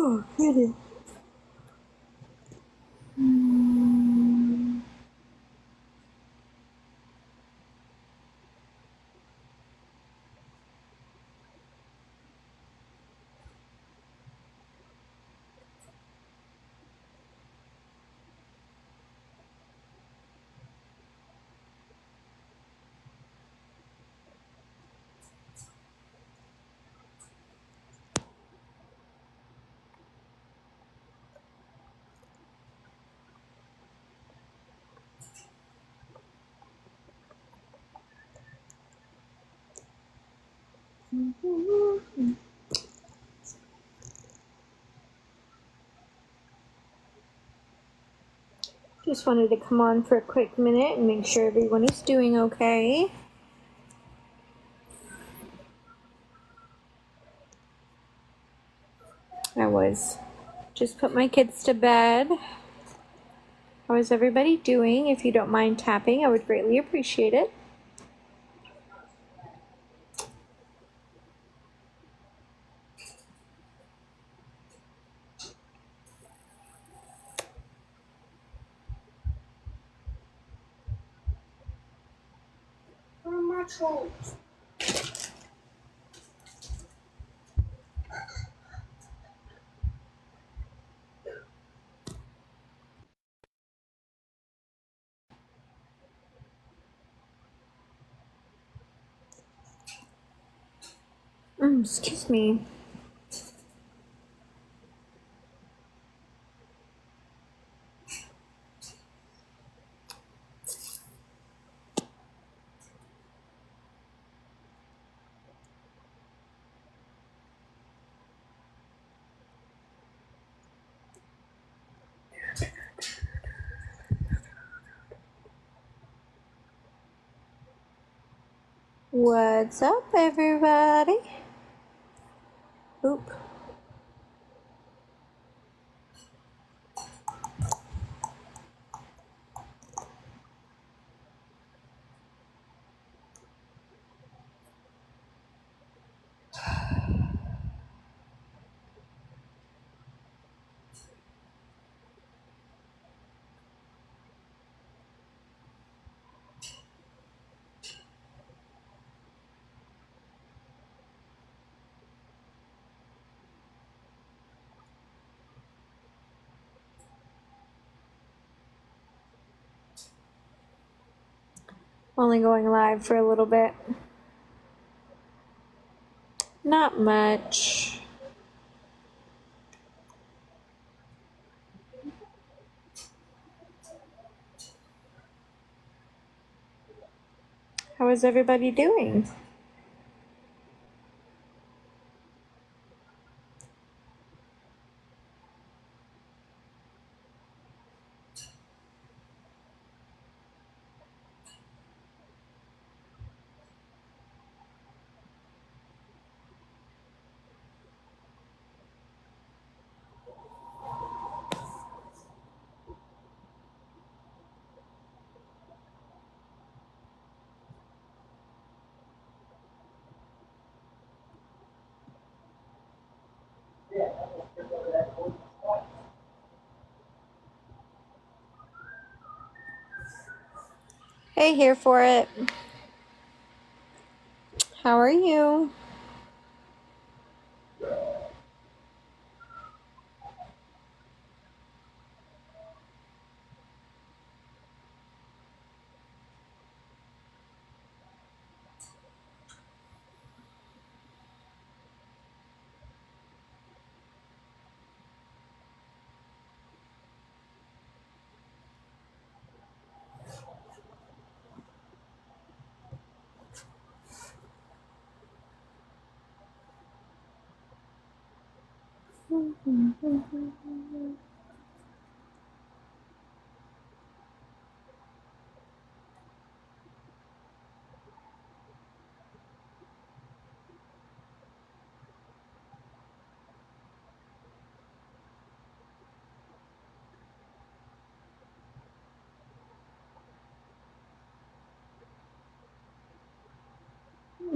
Oh, goodness. Just wanted to come on for a quick minute and make sure everyone is doing okay. I was just put my kids to bed. How is everybody doing? If you don't mind tapping, I would greatly appreciate it. Where are my trolls? Excuse me. What's up, everybody? Oop. Only going live for a little bit. Not much. How is everybody doing? Hey, here for it. How are you?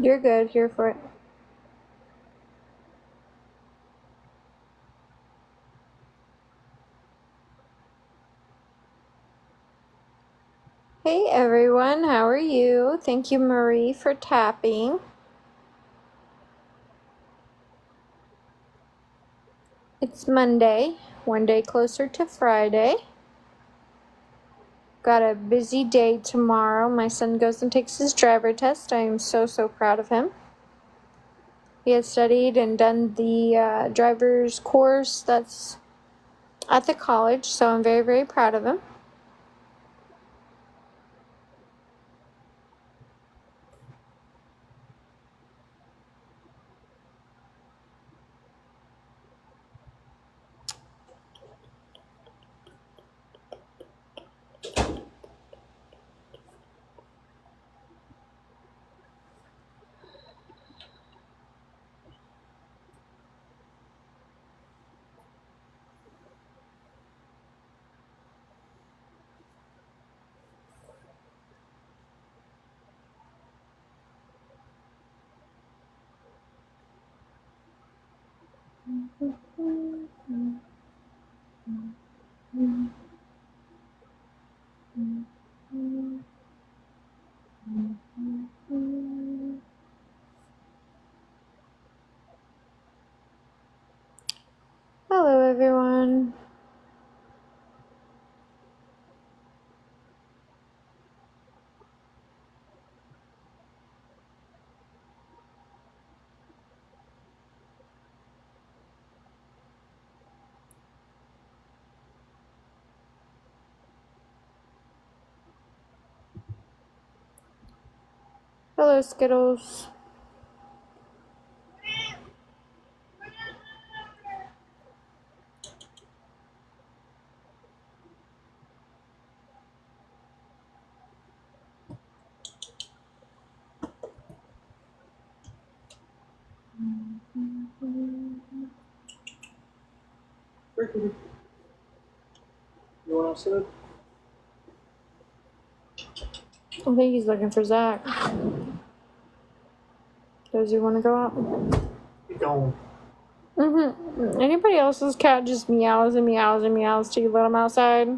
You're good. Here for it. Hey everyone, how are you? Thank you, Marie, for tapping. It's Monday, one day closer to Friday. Got a busy day tomorrow. My son goes and takes his driver test. I am so proud of him. He has studied and done the driver's course that's at the college, so I'm very proud of him. Hello everyone. Hello Skittles. You want outside? I think he's looking for Zach. Does he want to go out? Keep going. Anybody else's cat just meows and meows and meows till you let him outside?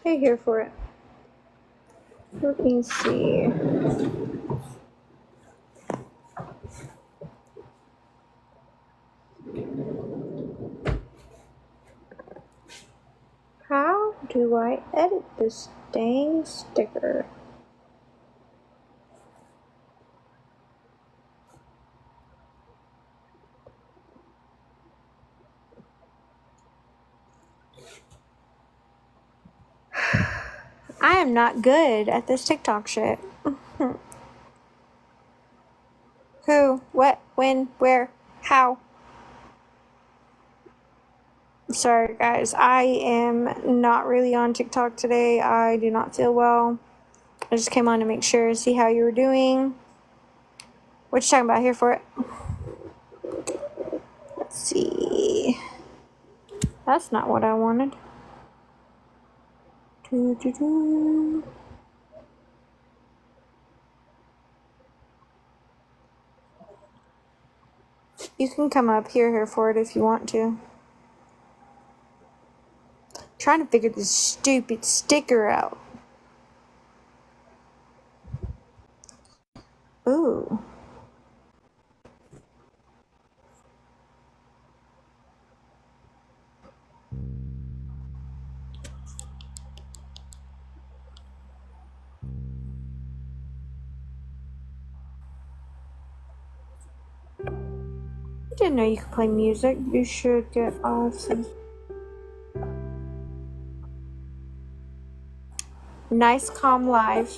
Hey, here for it. Let me see. do I edit this dang sticker? I am not good at this TikTok shit. Who? What? When? Where? How? Sorry guys, I am not really on TikTok today. I do not feel well. I just came on to make sure, see how you were doing. What you talking about? Here for it. Let's see. That's not what I wanted. Doo-doo-doo. You can come up here for it if you want to. Trying to figure this stupid sticker out. Ooh. I didn't know you could play music. You should get awesome. Nice calm live.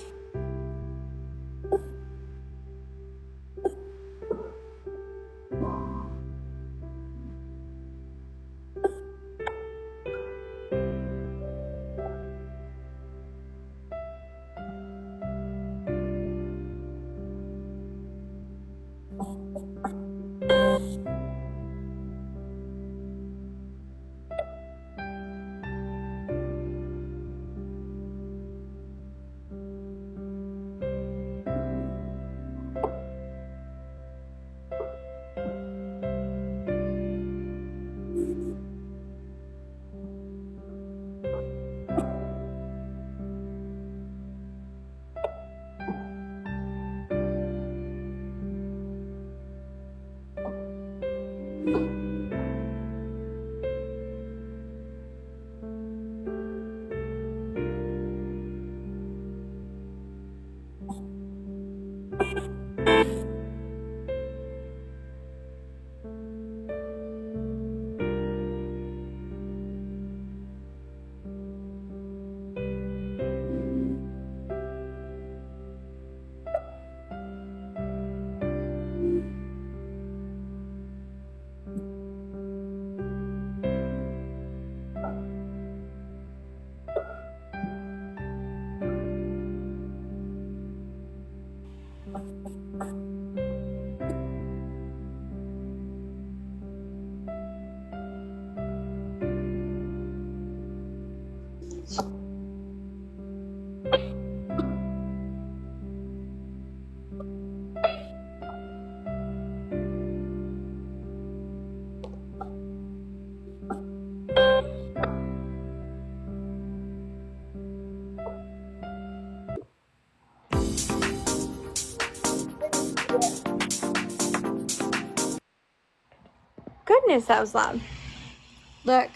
Goodness, that was loud. Look,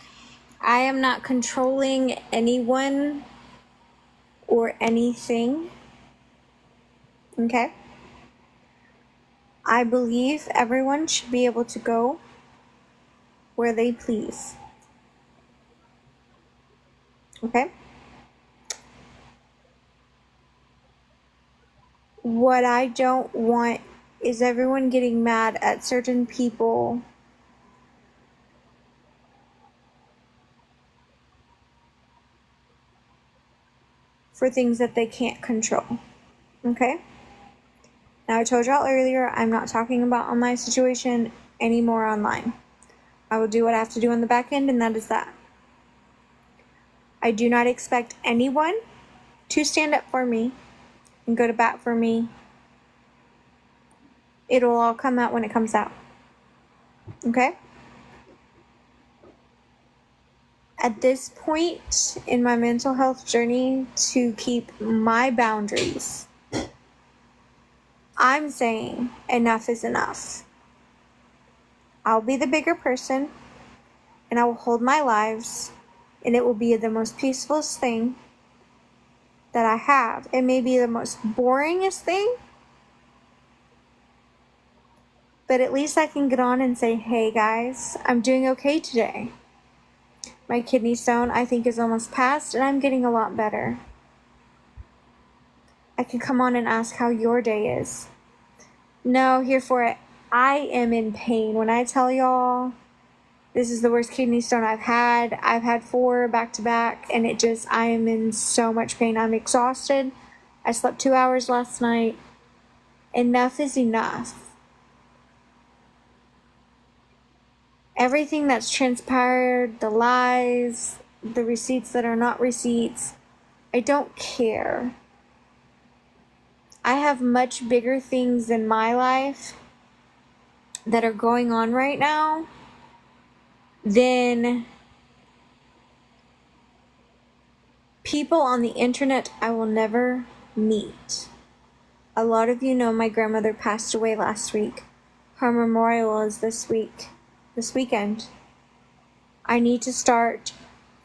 I am not controlling anyone or anything. Okay? I believe everyone should be able to go where they please. Okay? What I don't want is everyone getting mad at certain people for things that they can't control. Okay? Now, I told y'all earlier, I'm not talking about on my situation anymore online. I will do what I have to do on the back end, and that is that. I do not expect anyone to stand up for me and go to bat for me. It'll all come out when it comes out. Okay? At this point in my mental health journey, to keep my boundaries, I'm saying enough is enough. I'll be the bigger person, and I will hold my lives, And it will be the most peacefulest thing that I have. It may be the most boringest thing, but at least I can get on and say, hey guys, I'm doing okay today. My kidney stone, I think, is almost past, and I'm getting a lot better. I can come on and ask how your day is. No, here for it. I am in pain. When I tell y'all, this is the worst kidney stone I've had. I've had 4 back to back, and I am in so much pain. I'm exhausted. I slept 2 hours last night. Enough is enough. Everything that's transpired, the lies, the receipts that are not receipts, I don't care. I have much bigger things in my life that are going on right now than people on the internet I will never meet. A lot of you know my grandmother passed away last week. Her memorial is this weekend. I need to start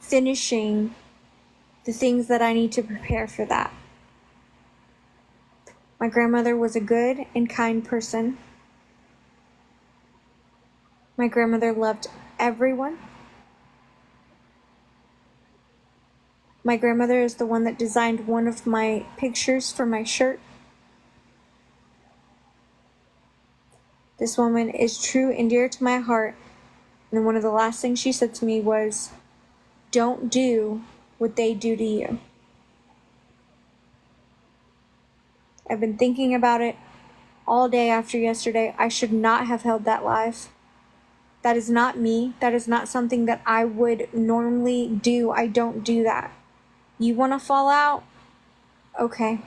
finishing the things that I need to prepare for that. My grandmother was a good and kind person. My grandmother loved everyone. My grandmother is the one that designed one of my pictures for my shirt. This woman is true and dear to my heart. And one of the last things she said to me was, don't do what they do to you. I've been thinking about it all day after yesterday. I should not have held that live. That is not me. That is not something that I would normally do. I don't do that. You want to fall out? Okay.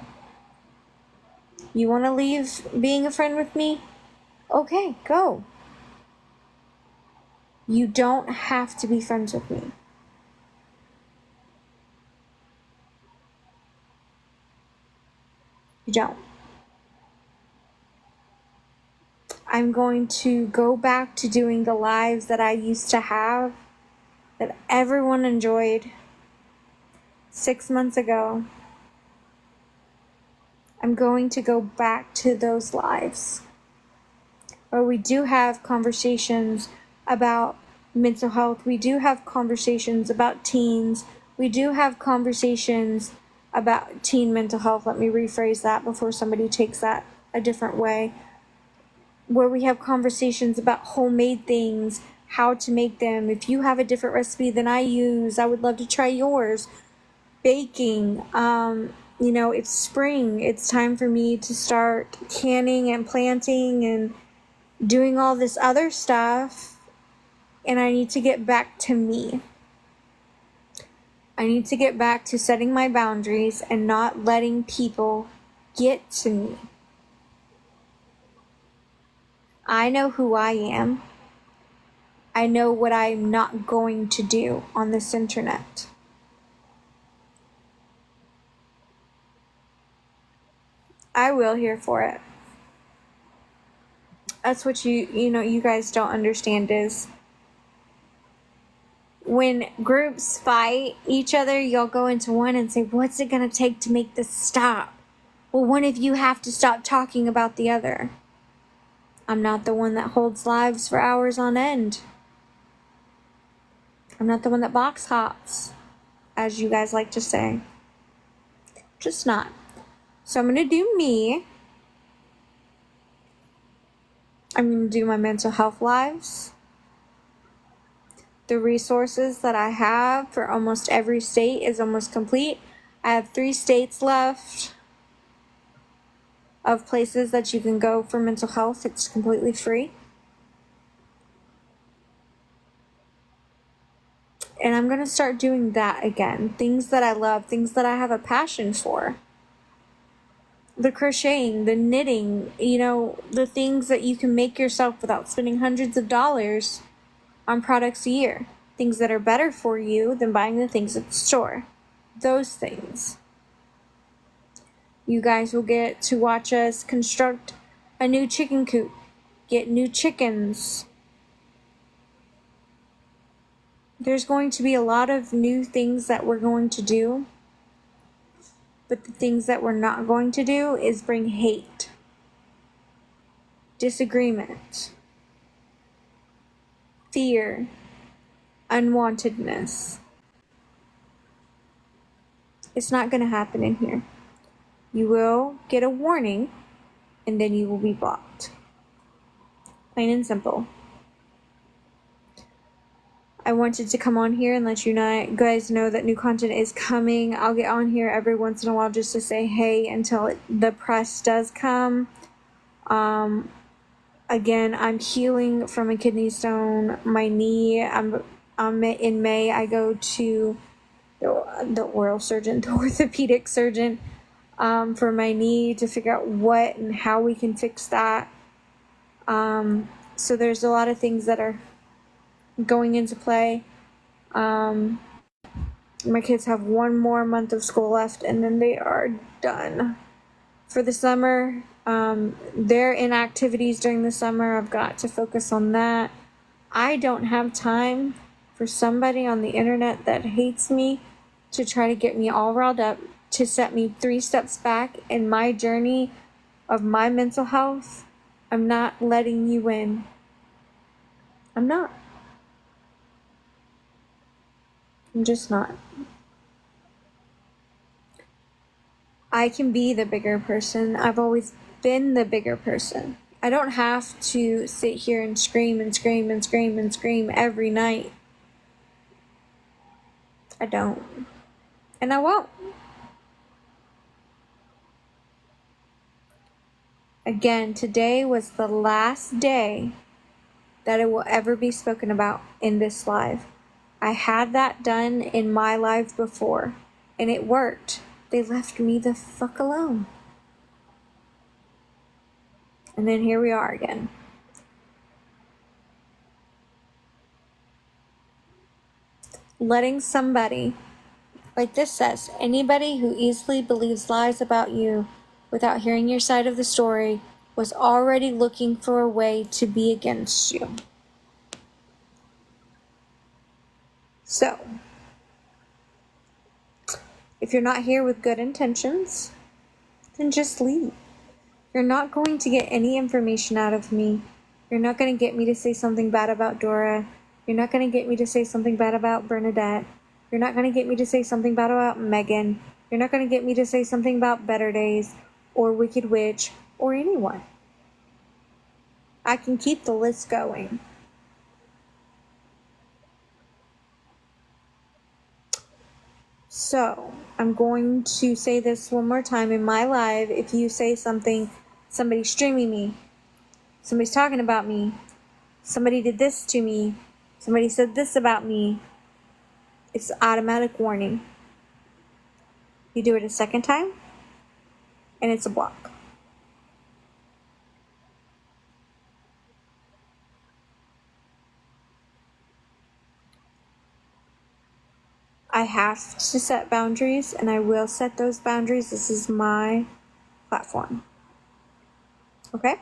You want to leave being a friend with me? Okay, go. You don't have to be friends with me. You don't. I'm going to go back to doing the lives that I used to have, that everyone enjoyed 6 months ago. I'm going to go back to those lives where we do have conversations about mental health. We do have conversations about teens. We do have conversations about teen mental health. Let me rephrase that before somebody takes that a different way. Where we have conversations about homemade things, how to make them. If you have a different recipe than I use, I would love to try yours. Baking, it's spring. It's time for me to start canning and planting and doing all this other stuff. And I need to get back to me. I need to get back to setting my boundaries and not letting people get to me. I know who I am. I know what I'm not going to do on this internet. I will here for it. That's what you guys don't understand is when groups fight each other, you'll go into one and say, what's it going to take to make this stop? Well, one of you have to stop talking about the other. I'm not the one that holds lives for hours on end. I'm not the one that box hops, as you guys like to say. Just not. So I'm going to do me. I'm going to do my mental health lives. The resources that I have for almost every state is almost complete. I have 3 states left of places that you can go for mental health. It's completely free. And I'm going to start doing that again. Things that I love, things that I have a passion for. The crocheting, the knitting, the things that you can make yourself without spending hundreds of dollars on products a year. Things that are better for you than buying the things at the store. Those things. You guys will get to watch us construct a new chicken coop. Get new chickens. There's going to be a lot of new things that we're going to do, but the things that we're not going to do is bring hate, disagreement, fear, unwantedness. It's not going to happen in here. You will get a warning, and then you will be blocked. Plain and simple. I wanted to come on here and let you guys know that new content is coming. I'll get on here every once in a while just to say hey until the press does come. Again, I'm healing from a kidney stone. My knee, in May, I go to the oral surgeon, the orthopedic surgeon, for my knee to figure out what and how we can fix that. So there's a lot of things that are going into play. My kids have one more month of school left and then they are done for the summer. They're in activities during the summer. I've got to focus on that. I don't have time for somebody on the internet that hates me to try to get me all riled up, to set me 3 steps back in my journey of my mental health. I'm not letting you in. I'm not. I'm just not. I can be the bigger person. I've always been the bigger person. I don't have to sit here and scream and scream and scream and scream every night. I don't. And I won't. Again, today was the last day that it will ever be spoken about in this live. I had that done in my life before, and it worked. They left me the fuck alone. And then here we are again. Letting somebody, like this says, anybody who easily believes lies about you without hearing your side of the story was already looking for a way to be against you. So, if you're not here with good intentions, then just leave. You're not going to get any information out of me. You're not going to get me to say something bad about Dora. You're not going to get me to say something bad about Bernadette. You're not going to get me to say something bad about Megan. You're not going to get me to say something about Better Days or Wicked Witch or anyone. I can keep the list going. So, I'm going to say this one more time in my live. If you say something, somebody's streaming me, somebody's talking about me, somebody did this to me, somebody said this about me, it's automatic warning. You do it a second time, and it's a block. I have to set boundaries, and I will set those boundaries. This is my platform. Okay?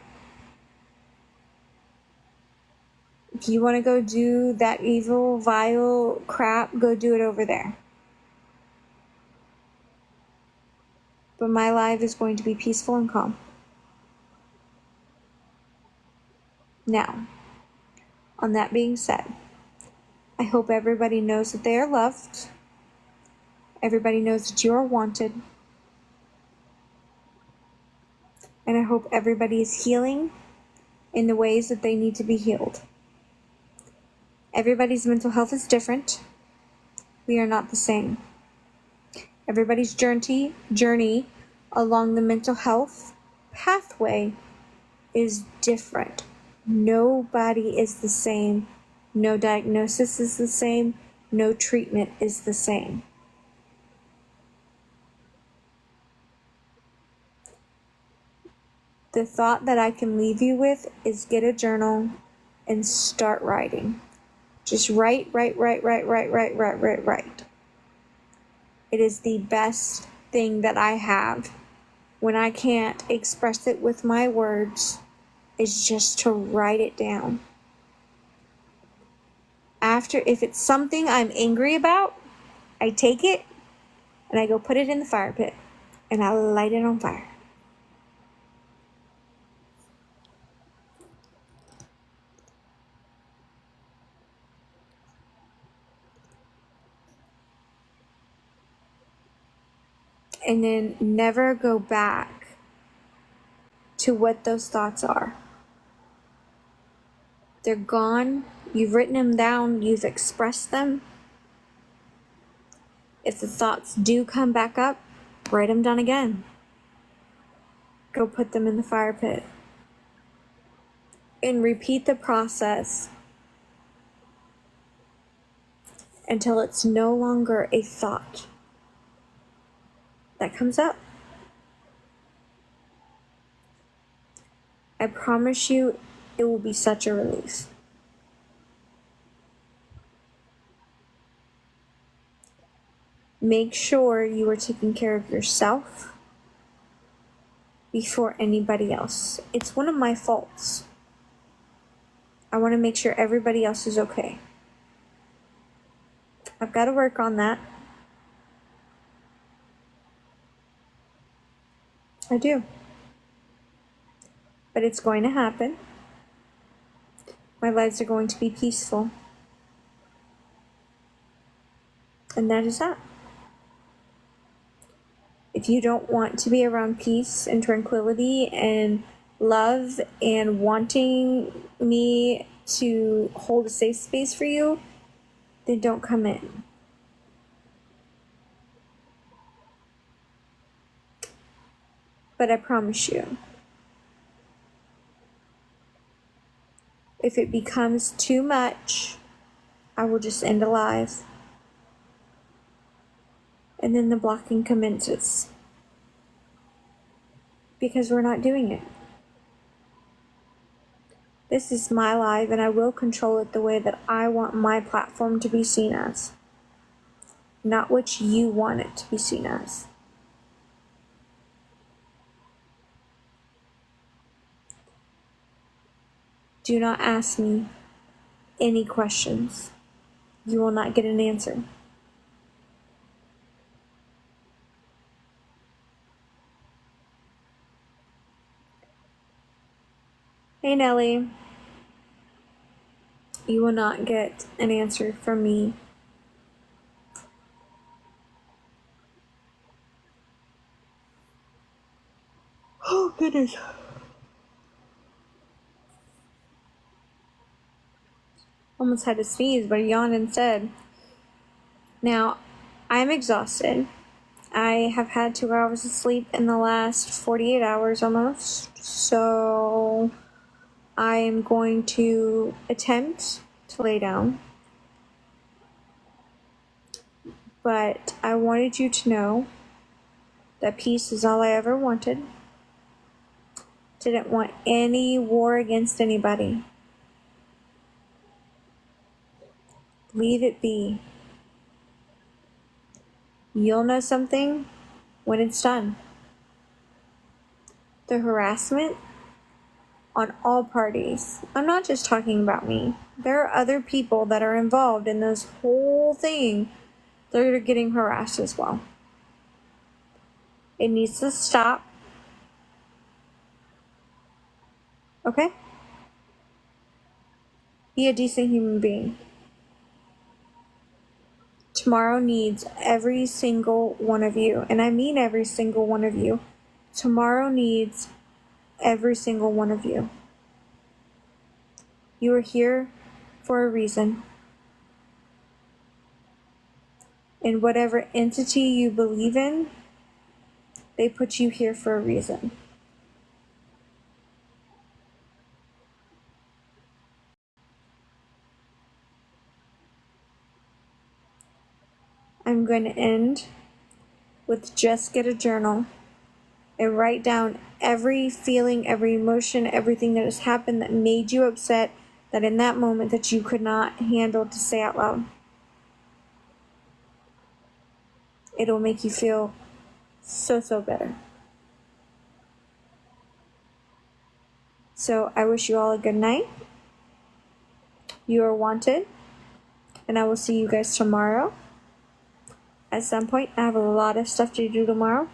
If you want to go do that evil, vile crap, go do it over there. But my life is going to be peaceful and calm. Now, on that being said, I hope everybody knows that they are loved. Everybody knows that you are wanted. And I hope everybody is healing in the ways that they need to be healed. Everybody's mental health is different. We are not the same. Everybody's journey along the mental health pathway is different. Nobody is the same. No diagnosis is the same. No treatment is the same. The thought that I can leave you with is get a journal and start writing. Just write. It is the best thing that I have when I can't express it with my words, is just to write it down. if it's something I'm angry about, I take it and I go put it in the fire pit and I light it on fire. And then never go back to what those thoughts are. They're gone. You've written them down. You've expressed them. If the thoughts do come back up, write them down again. Go put them in the fire pit. And repeat the process until it's no longer a thought that comes up. I promise you, it will be such a relief. Make sure you are taking care of yourself before anybody else. It's one of my faults. I want to make sure everybody else is okay. I've got to work on that. I do. But it's going to happen. My lives are going to be peaceful. And that is that. If you don't want to be around peace and tranquility and love and wanting me to hold a safe space for you, then don't come in. But I promise you, if it becomes too much, I will just end a live. And then the blocking commences. Because we're not doing it. This is my live and I will control it the way that I want my platform to be seen as. Not what you want it to be seen as. Do not ask me any questions. You will not get an answer. Hey Nelly, you will not get an answer from me. Oh goodness. Almost had to sneeze, but I yawned instead. Now, I'm exhausted. I have had 2 hours of sleep in the last 48 hours almost, so I am going to attempt to lay down. But I wanted you to know that peace is all I ever wanted. Didn't want any war against anybody. Leave it be. You'll know something when it's done. The harassment on all parties. I'm not just talking about me. There are other people that are involved in this whole thing that are getting harassed as well. It needs to stop. Okay? Be a decent human being. Tomorrow needs every single one of you. And I mean every single one of you. Tomorrow needs every single one of you. You are here for a reason. And whatever entity you believe in, they put you here for a reason. I'm going to end with just get a journal and write down every feeling, every emotion, everything that has happened that made you upset, that in that moment that you could not handle to say out loud. It'll make you feel so better. So I wish you all a good night. You are wanted. and I will see you guys tomorrow. At some point, I have a lot of stuff to do tomorrow.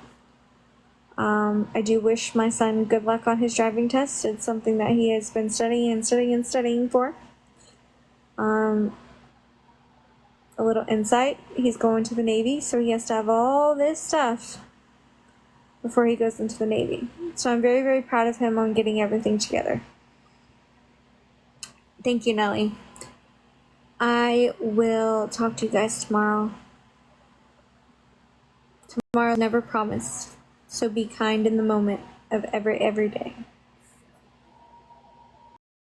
I do wish my son good luck on his driving test. It's something that he has been studying for. A little insight, he's going to the Navy, so he has to have all this stuff before he goes into the Navy. So I'm very, very proud of him on getting everything together. Thank you, Nellie. I will talk to you guys tomorrow. Tomorrow never promised, so be kind in the moment of every day.